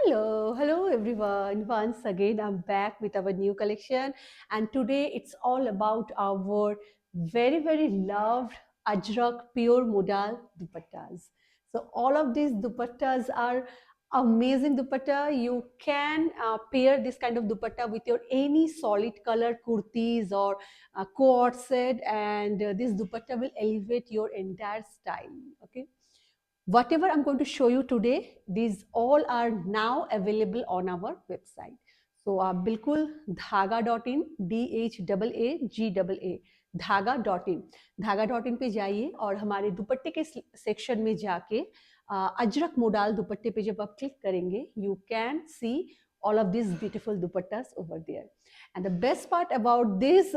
Hello everyone. Once again, I'm back with our new collection, and today it's all about our very loved Ajrak pure modal dupattas. So all of these dupattas are amazing dupatta. You can pair this kind of dupatta with your any solid color kurtis or coat set, and this dupatta will elevate your entire style. Okay, whatever I'm going to show you today, these all are now available on our website. So आप बिल्कुल धागा.in DHAAGAA धागा.in धागा.in पे जाइए और हमारे दुपट्टे के section में जाके अजरक मोडाल दुपट्टे पे जब आप क्लिक करेंगे, you can see all of these beautiful dupattas over there. And the best part about this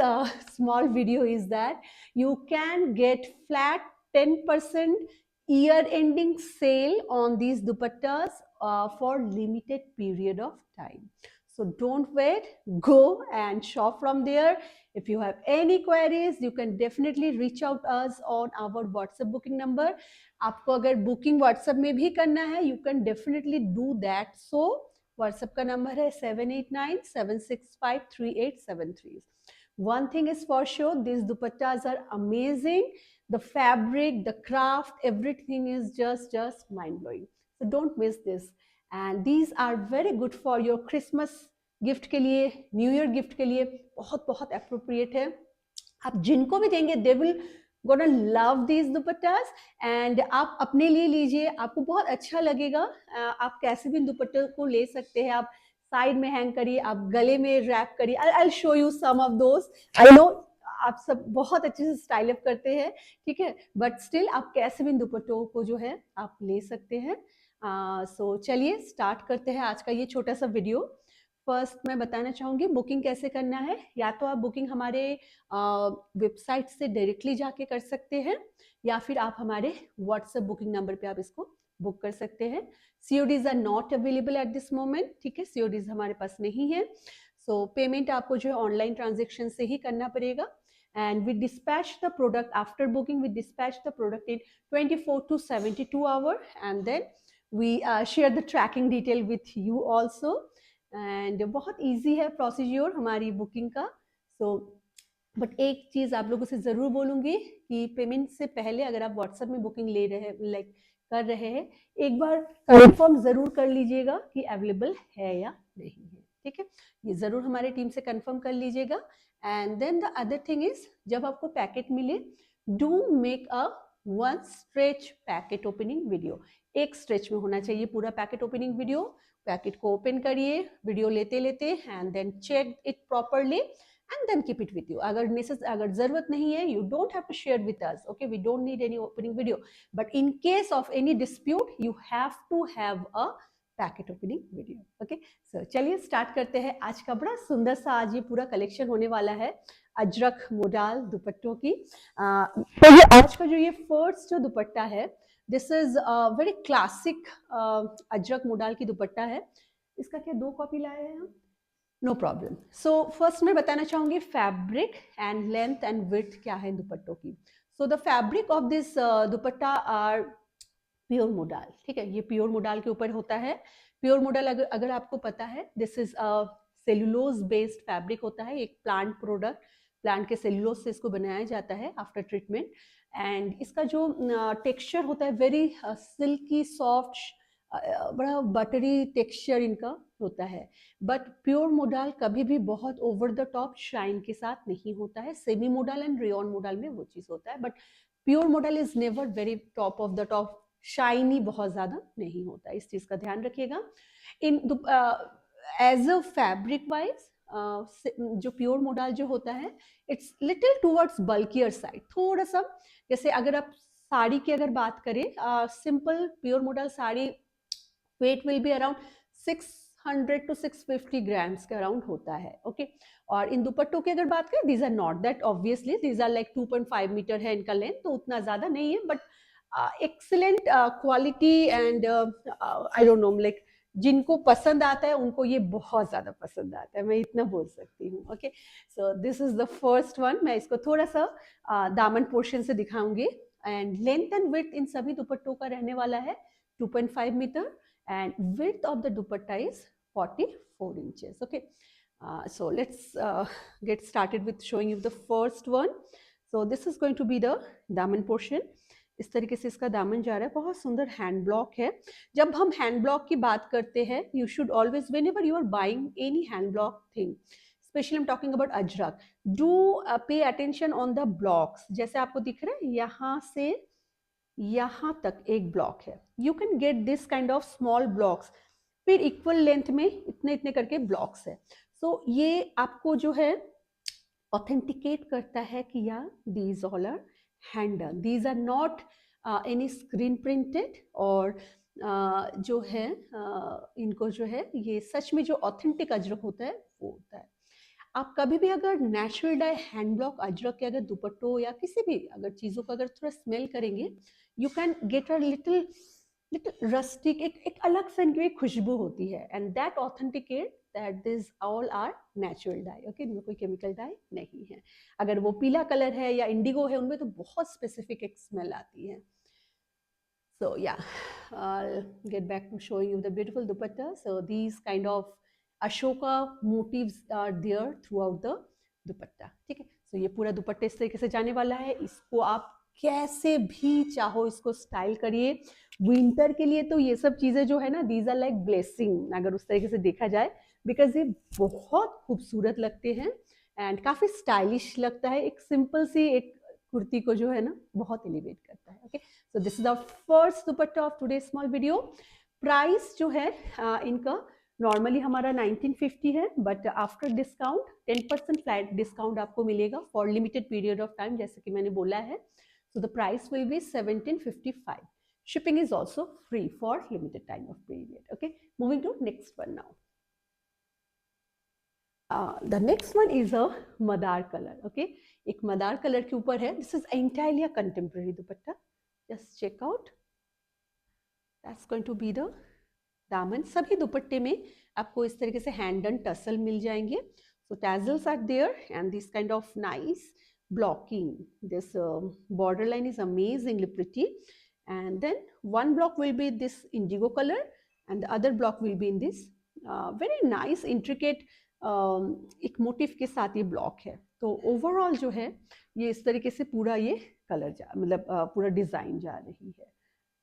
small video is that you can get flat 10% year-ending sale on these dupattas for limited period of time. So don't wait, go and shop from there. If you have any queries, you can definitely reach out us on our WhatsApp booking number. आपको अगर booking WhatsApp में भी करना है, you can definitely do that. So WhatsApp का number है 789-765-3873. One thing is for sure, these dupattas are amazing. The fabric, the craft, everything is just mind-blowing. So don't miss this. And these are very good for your Christmas gift के लिए, new year gift के लिए बहुत बहुत appropriate है. आप जिनको भी देंगे they will gonna love these दुपट्टास. And आप अपने लिए लीजिए, आपको बहुत अच्छा लगेगा. आप कैसे भी दुपट्टे को ले सकते हैं. आप साइड में हैंग करिए, आप गले में रैप करिए. I show you some of those. I know आप सब बहुत अच्छे से स्टाइल अप करते हैं, ठीक है, बट स्टिल आप कैसे भी दुपट्टों को जो है आप ले सकते हैं. सो चलिए स्टार्ट करते हैं आज का ये छोटा सा वीडियो. फर्स्ट मैं बताना चाहूँगी बुकिंग कैसे करना है. या तो आप बुकिंग हमारे वेबसाइट से डायरेक्टली जाके कर सकते हैं, या फिर आप हमारे व्हाट्सएप बुकिंग नंबर पे आप इसको बुक कर सकते हैं. CODs are not available at this moment, ठीक है, CODs हमारे पास नहीं है. सो पेमेंट आपको जो है ऑनलाइन ट्रांजेक्शन से ही करना पड़ेगा. And we dispatch the product after booking. We dispatch the product in 24 to 72 hours, and then we share the tracking detail with you also. And बहुत इजी है प्रोसीज्योर हमारी बुकिंग का. सो बट एक चीज़ आप लोगों से ज़रूर बोलूँगी कि पेमेंट से पहले अगर आप व्हाट्सएप में बुकिंग ले रहे हैं, लाइक कर रहे हैं, एक बार कंफर्म ज़रूर कर लीजिएगा कि अवेलेबल है या नहीं है, ठीक है. ये ज़रूर हमारे टीम से कंफर्म कर लीजिएगा. And then the other thing is, जब आपको पैकेट मिले, do make a one stretch packet opening video. एक स्ट्रेच में होना चाहिए पूरा पैकेट ओपनिंग वीडियो. पैकेट को ओपन करिए वीडियो लेते लेते, and then check it properly and then keep it with you. अगर जरूरत नहीं है, you don't have to share with us. Okay, we don't need any opening video, but in case of any dispute you have to have a packet opening video. Okay, so चलिए start करते हैं. आज का बड़ा सुंदर सा आज ये पूरा कलेक्शन होने वाला है अजरक मोडाल दुपट्टों की. तो ये आज का जो ये फर्स्ट जो दुपट्टा है, this is very classic Ajrak modal की दुपट्टा है. इसका क्या 2 कॉपी लाए हैं हम? No problem. सो फर्स्ट मैं बताना चाहूंगी fabric and length and width क्या है दुपट्टों की. So the fabric of this dupatta are pure modal, ठीक है. ये प्योर मोडाल के ऊपर होता है. प्योर मोडाल अगर आपको पता है, this is cellulose based fabric होता है. एक प्लांट प्रोडक्ट, प्लांट के सेलुलोज से इसको बनाया जाता है आफ्टर ट्रीटमेंट. एंड इसका जो टेक्सचर होता है वेरी सिल्की सॉफ्ट, बड़ा बटरी टेक्सचर इनका होता है. बट प्योर मोडाल कभी भी बहुत ओवर द टॉप शाइन के साथ नहीं होता है. Semi modal and rayon modal में वो चीज़ होता है, but pure modal is never very top of the top, shiny बहुत ज़्यादा नहीं होता. इस चीज़ का ध्यान रखिएगा. इन एज अ फैब्रिक वाइज जो प्योर मोडाल जो होता है, it's little towards bulkier side. थोड़ा सा, जैसे अगर आप साड़ी की अगर बात करें, simple pure modal sari weight will be around 600 to 650 grams के अराउंड होता है. ओके, और इन दुपट्टों की अगर बात करें, these are not that, obviously these are like 2.5 meter है इनका लेंथ, तो उतना ज़्यादा नहीं है, but excellent quality. And I don't know, like जिनको पसंद आता है उनको ये बहुत ज़्यादा पसंद आता है, मैं इतना बोल सकती हूँ. Okay, so this is the first one. मैं इसको थोड़ा सा दामन पोर्शन से दिखाऊंगी. एंड लेंथ एंड विड्थ इन सभी दुपट्टों का रहने वाला है 2.5 metre. and width of the dupatta is 44 inches. Okay, so let's get started with showing you the first one. So this is going to be the दामन portion. इस तरीके से इसका दामन जा रहा है, बहुत सुंदर हैंड ब्लॉक है. जब हम हैंड ब्लॉक की बात करते हैं, you should always whenever you are buying any hand block thing, specially I am talking about Ajrakh, do pay attention on the blocks. जैसे आपको दिख रहा है यहाँ से यहाँ तक एक ब्लॉक है, you can get this kind of small blocks, फिर इक्वल लेंथ में इतने इतने करके ब्लॉक्स है. सो ये आपको जो है ऑथेंटिकेट करता है कि या these all are hand done, these are not any screen printed, और जो है इनको जो है ये सच में जो ऑथेंटिक अजरक होता है वो होता है. आप कभी भी अगर natural die hand block Ajrak के अगर दुपट्टों या किसी भी अगर चीज़ों को अगर थोड़ा स्मेल करेंगे, you can get a little little rustic, एक अलग सा इनकी एक खुशबू होती है, and that authenticate that this all are natural dye. Okay, इनमें कोई केमिकल डाई नहीं है. अगर वो पीला कलर है या इंडिगो है, उनमें तो बहुत स्पेसिफिक एक स्मेल आती है. So yeah, I'll get back to showing you the beautiful dupatta. So these kind of Ashoka motifs are there throughout the दुपट्टा. ठीक है, so ये पूरा दुपट्टा इस तरीके से जाने वाला है. इसको आप कैसे भी चाहो इसको स्टाइल करिए. विंटर के लिए तो ये सब चीजें जो है ना, दीज आर लाइक ब्लेसिंग अगर उस तरीके से देखा जाए, बिकॉज ये बहुत खूबसूरत लगते हैं एंड काफी स्टाइलिश लगता है. एक सिंपल सी एक कुर्ती को जो है ना बहुत एलिवेट करता है. Okay, so this is our first dupatta of today small video. Price जो है इनका नॉर्मली हमारा 1950 है, but after discount 10% flat discount आपको मिलेगा for limited period of time, जैसे कि मैंने बोला है. So the price will be 1755. Shipping is also free for limited time of period. Okay, moving to next one now. The next one is a madar color. Okay, एक मदार colour के ऊपर है. This is entirely a contemporary dupatta. Just check out. That's going to be the दामन. सभी दुपट्टे में आपको इस तरीके से हैंड डन टसल मिल जाएंगे. So tassels are there and this kind of nice blocking. This border line is amazingly pretty. And then one block will be this indigo color and the other block will be in this very nice intricate एक motive के साथ ये block है. तो overall जो है ये इस तरीके से पूरा ये कलर जा मतलब पूरा डिजाइन जा रही है.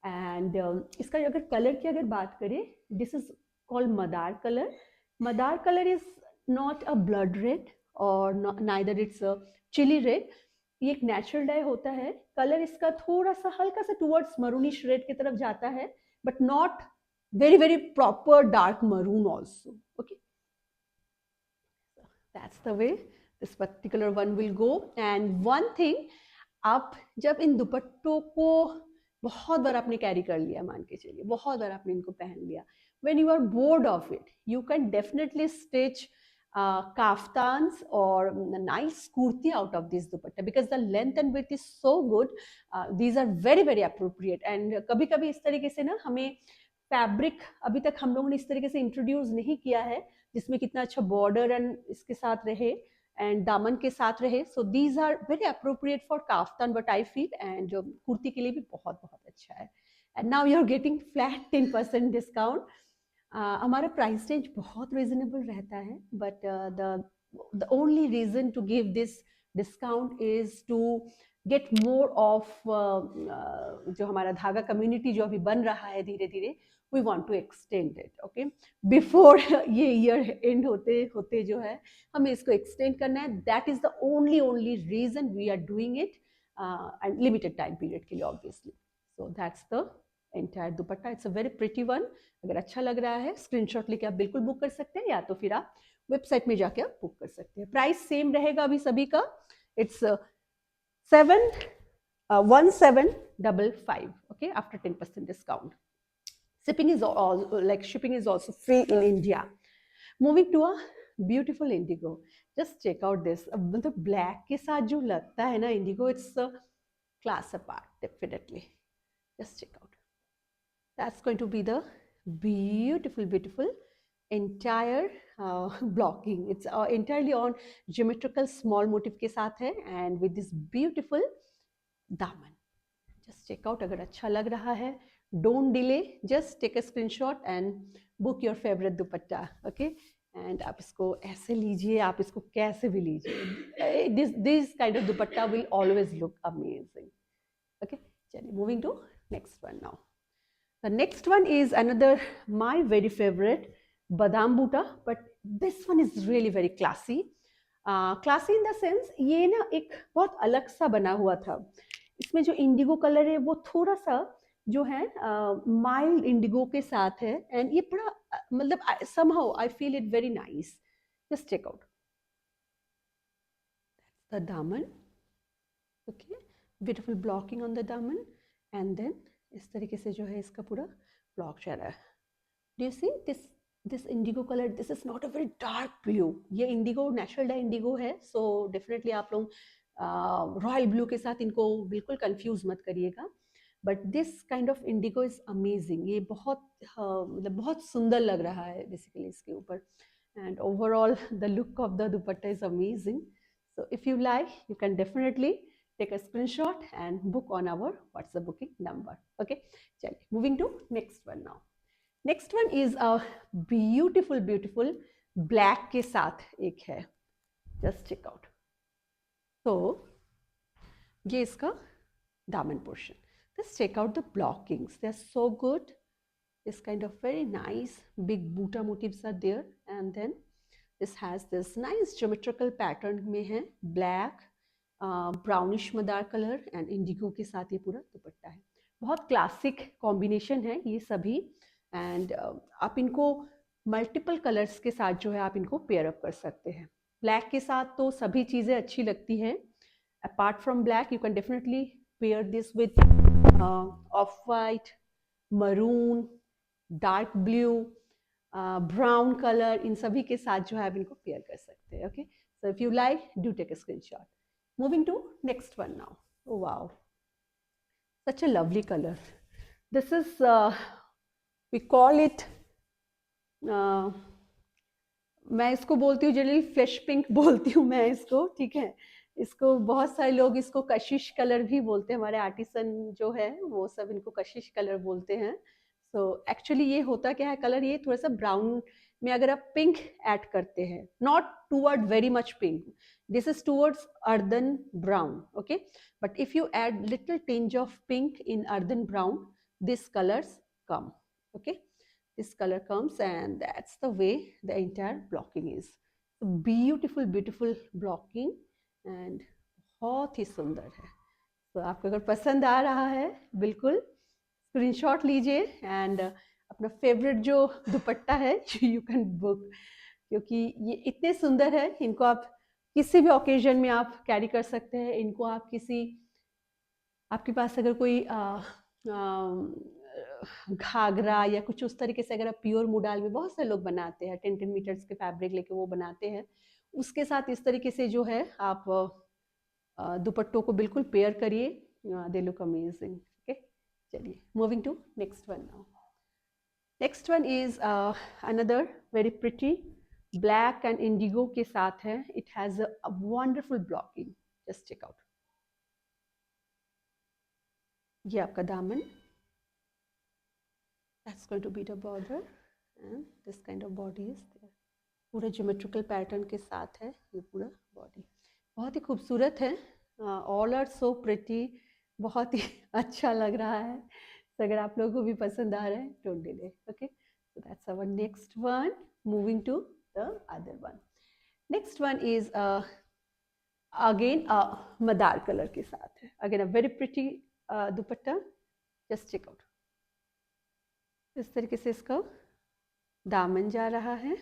एंड इसका अगर कलर की अगर बात करें, this is called madder colour. Madder colour is not a blood red और neither it's a chilli red. ये एक नेचुरल डाई होता है. कलर इसका थोड़ा सा हल्का सा टुवर्ड्स मरूनिश रेड की तरफ जाता है, but not very very proper dark maroon also. Okay, that's the way this particular one will go. And one thing, आप जब इन दुपट्टों को बहुत बार आपने कैरी कर लिया, मान के चलिए बहुत बार आपने इनको पहन लिया, when you are bored of it, you can definitely stitch kaftans or nice kurti out of this dupatta because the length and width is so good. These are very very appropriate. And कभी कभी इस तरीके से ना हमें fabric अभी तक हम लोगों ने इस तरीके से इंट्रोड्यूस नहीं किया है जिसमें कितना अच्छा बॉर्डर एंड इसके साथ रहे एंड दामन के साथ रहे. So these are very appropriate for kaftan but I feel, and जो कुर्ती के लिए भी बहुत बहुत अच्छा है. And now you are getting flat 10% discount. हमारा प्राइस रेंज बहुत रिजनेबल रहता है, but the only reason to give this discount is to get more of जो हमारा धागा कम्युनिटी जो अभी बन रहा है धीरे धीरे, we want to extend it. Okay, before ये year end होते होते जो है हमें इसको extend करना है. That is the only reason we are doing it and limited time period के लिए obviously. So that's the entire dupatta. It's a very pretty one. अगर अच्छा लग रहा है स्क्रीनशॉट लेके आप बिल्कुल बुक कर सकते हैं, या तो फिर आप वेबसाइट में जाके आप बुक कर सकते हैं. प्राइस सेम रहेगा अभी सभी का. It's 1755. Okay, after 10% discount. Shipping is also free in India. Moving to a beautiful indigo. Just check out this. मतलब black के साथ जो लगता है ना indigo, it's a class apart definitely. Just check out. That's going to be the beautiful entire blocking. It's entirely on geometrical small motif के साथ है and with this beautiful दामन. Just check out. अगर अच्छा लग रहा है Don't delay, just take a screenshot and book your favorite dupatta. Okay, and आप इसको ऐसे लीजिए, आप इसको कैसे भी लीजिए. This kind of dupatta will always look amazing. Okay, चलिए, moving to next one now. The next one is another my very favorite badam buta, but this one is really very classy. Classy in the sense ये ना एक बहुत अलग सा बना हुआ था. इसमें जो इंडिगो कलर है वो थोड़ा सा जो है माइल्ड इंडिगो के साथ है, एंड ये बड़ा मतलब somehow I feel it very nice. Just check out. That's the daman. Okay, beautiful blocking on the daman, and then इस तरीके से जो है इसका पूरा ब्लॉक जा रहा है. Do you see this indigo color? This is not a very dark blue. ये इंडिगो नेचुरल डाई इंडिगो है, so definitely आप लोग रॉयल ब्लू के साथ इनको बिल्कुल कंफ्यूज मत करिएगा. But this kind of Indigo is amazing. ये बहुत मतलब बहुत सुंदर लग रहा है बेसिकली इसके ऊपर, and overall the look of the dupatta is amazing. So if you like, you can definitely take a screenshot and book on our WhatsApp booking number. Okay, चलिए, moving to next one now. Next one is a beautiful black के साथ एक है. Just check out. So ये इसका दामन portion. Just check out the blockings. They are so good. This kind of very nice big buta motifs are there, and then this has this nice geometrical pattern में है black, brownish Madar colour and indigo के साथ ये पूरा दुपट्टा है. बहुत classic combination है ये सभी, एंड आप इनको मल्टीपल कलर्स के साथ जो है आप इनको पेयर अप कर सकते हैं. ब्लैक के साथ तो सभी चीज़ें अच्छी लगती हैं. Apart from black you can definitely pair this with off white, maroon, dark blue, brown colour, इन सभी के साथ जो है आप इनको पेयर कर सकते हैं. Okay, so if you like do take a screenshot. Moving to next one now. Oh wow, such a lovely colour. This is we call it, मैं इसको बोलती हूँ जनरली फ्लैश पिंक बोलती हूँ मैं इसको. ठीक है, इसको बहुत सारे लोग इसको कशिश कलर भी बोलते हैं. हमारे आर्टिसन जो है वो सब इनको कशिश कलर बोलते हैं. सो एक्चुअली ये होता क्या है, कलर ये थोड़ा सा ब्राउन में अगर आप पिंक ऐड करते हैं, not toward very much pink, this is towards earthen brown. Okay, but if you add little tinge of pink in earthen brown, this colours come. Okay, this color comes, and that's the way the entire blocking is. So beautiful blocking, and बहुत ही सुंदर है. तो आपको अगर पसंद आ रहा है बिल्कुल स्क्रीनशॉट लीजिए, एंड अपना फेवरेट जो दुपट्टा है यू कैन बुक, क्योंकि ये इतने सुंदर है. इनको आप किसी भी ओकेजन में आप कैरी कर सकते हैं. इनको आप किसी, आपके पास अगर कोई घाघरा या कुछ उस तरीके से अगर आप प्योर मुडाल में बहुत से लोग बनाते हैं 10 मीटर्स के फैब्रिक लेके वो बनाते हैं, उसके साथ इस तरीके से जो है आप दुपट्टों को बिल्कुल पेयर करिए. They look amazing. ओके, चलिए, moving to next one now. Next one is another very pretty black and indigo के साथ है. It has a wonderful blocking. Just check out. ये आपका दामन, that's going to be the border, and this kind of body is there. पूरा geometrical pattern के साथ है ये पूरा बॉडी. बहुत ही खूबसूरत है. All are so pretty. बहुत ही अच्छा लग रहा है. तो अगर आप लोगों को भी पसंद आ रहा है, don't delay. Okay, so that's our next one. Moving to the other one. Next one is again madder colour के साथ है. Again a very pretty dupatta. Just check out. इस तरीके से इसका दामन जा रहा है,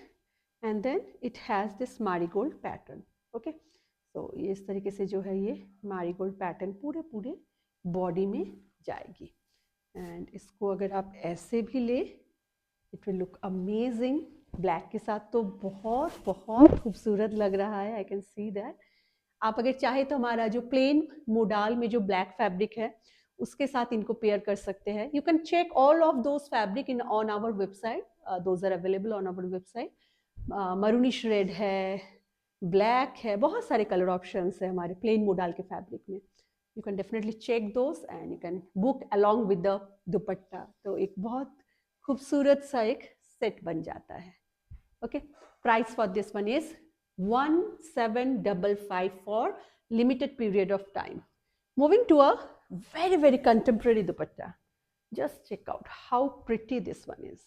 and then it has this marigold pattern. Okay, तो ये इस तरीके से जो है ये मैरीगोल्ड पैटर्न पूरे बॉडी में जाएगी. एंड इसको अगर आप ऐसे भी ले, it will look amazing. Black के साथ तो बहुत खूबसूरत लग रहा है. I can see that. आप अगर चाहे तो हमारा जो प्लेन मोडाल में जो ब्लैक फैब्रिक है उसके साथ इनको पेयर कर सकते हैं. You can check all of those fabric in on our website. Those are available on our website. Maroonish red है, ब्लैक है, बहुत सारे कलर ऑप्शंस है हमारे प्लेन मोडाल के फैब्रिक में. You can definitely check those and you can book along with the dupatta. तो एक बहुत खूबसूरत सा एक सेट बन जाता है. Okay, price for this one is 1755 for limited period of time. Moving to a very, very contemporary dupatta. Just check out how pretty this one is.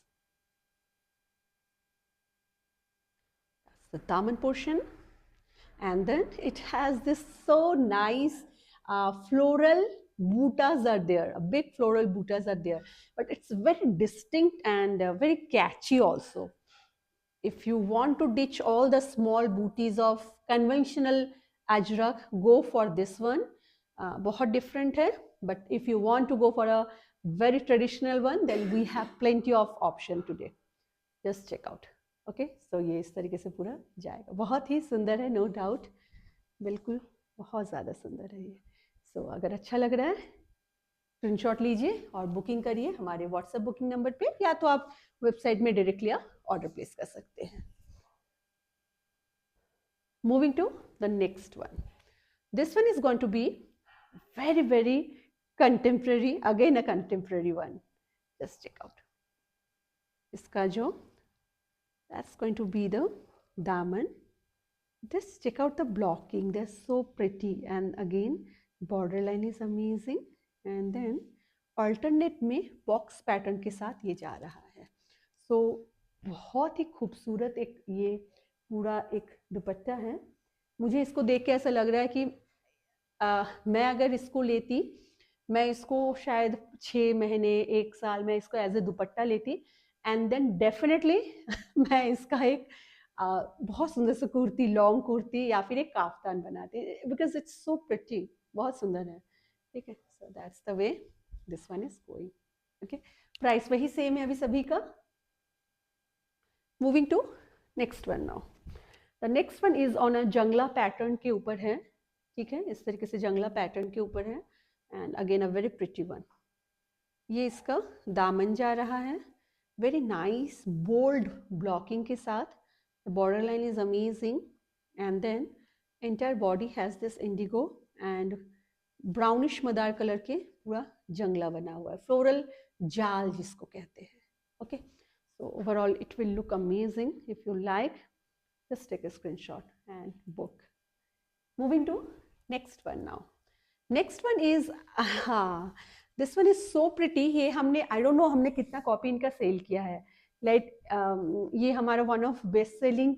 That's the daman portion. And then it has this so nice floral buttas are there, big floral buttas are there, but it's very distinct and very catchy also. If you want to ditch all the small booties of conventional ajrak, go for this one. बहुत different है, but if you want to go for a very traditional one, then we have plenty of option today. Just check out. Okay, so ये इस तरीके से पूरा जाएगा. बहुत ही सुंदर है, no doubt. बिल्कुल बहुत ज़्यादा सुंदर है ये. So अगर अच्छा लग रहा है स्क्रीनशॉट लीजिए और बुकिंग करिए हमारे व्हाट्सएप बुकिंग नंबर पे, या तो आप वेबसाइट में डायरेक्टली ऑर्डर प्लेस कर सकते हैं. Moving to the next one. This one is going to be very, very contemporary, again a contemporary one. Just check out. इसका जो that's going to be the daman. Just check out the blocking, they're so pretty, and again borderline is amazing, and then alternate में box pattern के साथ ये जा रहा है. So बहुत ही खूबसूरत एक ये पूरा एक दुपट्टा है. मुझे इसको देख के ऐसा लग रहा है कि मैं अगर इसको लेती, मैं इसको शायद 6 महीने 1 साल में इसको एज ए दुपट्टा लेती, एंड देन डेफिनेटली मैं इसका एक बहुत सुंदर सी कुर्ती, लॉन्ग कुर्ती या फिर एक काफ्तान बनाती, बिकॉज इट्स सो प्रिटी, बहुत सुंदर है. ठीक है, so that's the way this one is going. Okay, price वही सेम है अभी सभी का. Moving to next one now. The next one is on a जंगला पैटर्न के ऊपर है. ठीक है, इस तरीके से जंगला पैटर्न के ऊपर है, and again a very pretty one. ये इसका दामन जा रहा है, वेरी नाइस बोल्ड ब्लॉकिंग के साथ. The borderline is amazing, and then entire body has this indigo and brownish Madar colour के पूरा जंगला बना हुआ है, फ्लोरल जाल जिसको कहते हैं. Okay, so overall it will look amazing. If you like, just take a screenshot and book. Moving to next one now. Next one is this one is so pretty. ये हमने I don't know हमने कितना copy इनका cell किया है. Like ये हमारा one of best selling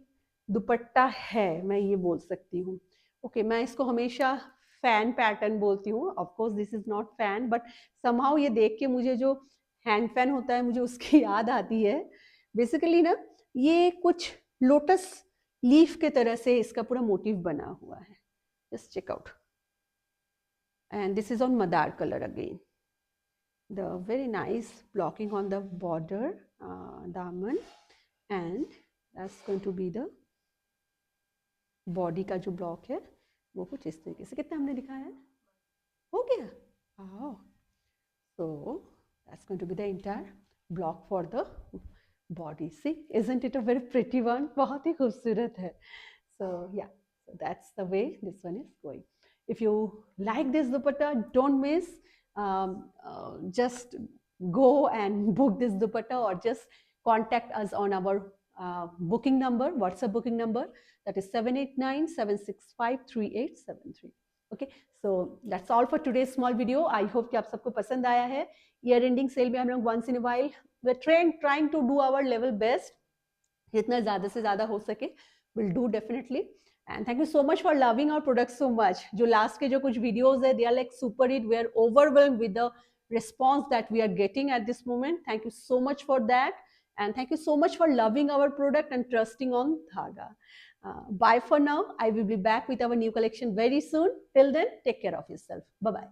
दुपट्टा है, मैं ये बोल सकती हूँ. ओके, मैं इसको हमेशा फैन पैटर्न बोलती हूँ. Of course this is not fan, but somehow ये देख के मुझे जो हैंड फैन होता है मुझे उसकी याद आती है. बेसिकली ना ये कुछ लोटस लीफ के तरह से इसका पूरा मोटिव बना हुआ है. Just check out, and this is on madder colour again. The very nice blocking on the border daman, and that's going to be the body का जो ब्लॉक है वो कुछ इस तरीके से. कितना हमने दिखाया है, हो गया. So that's going to be the entire block for the body. See, isn't it a very pretty one? बहुत ही खूबसूरत है. So yeah, so that's the way this one is going. If you like this dupatta, don't miss. Just go and book this dupatta, or just contact us on our booking number, WhatsApp booking number, that is 7897653873. Okay, so that's all for today's small video. I hope कि आप सबको पसंद आया है. Year ending cell में हम लोग once in a while we're trying to do our level best. जितना ज़्यादा से ज़्यादा हो सके we'll do definitely. And thank you so much for loving our products so much. जो last के जो कुछ videos है, they are like super hit. We are overwhelmed with the response that we are getting at this moment. Thank you so much for that. And thank you so much for loving our product and trusting on Dhaga. Bye for now. I will be back with our new collection very soon. Till then, take care of yourself. Bye-bye.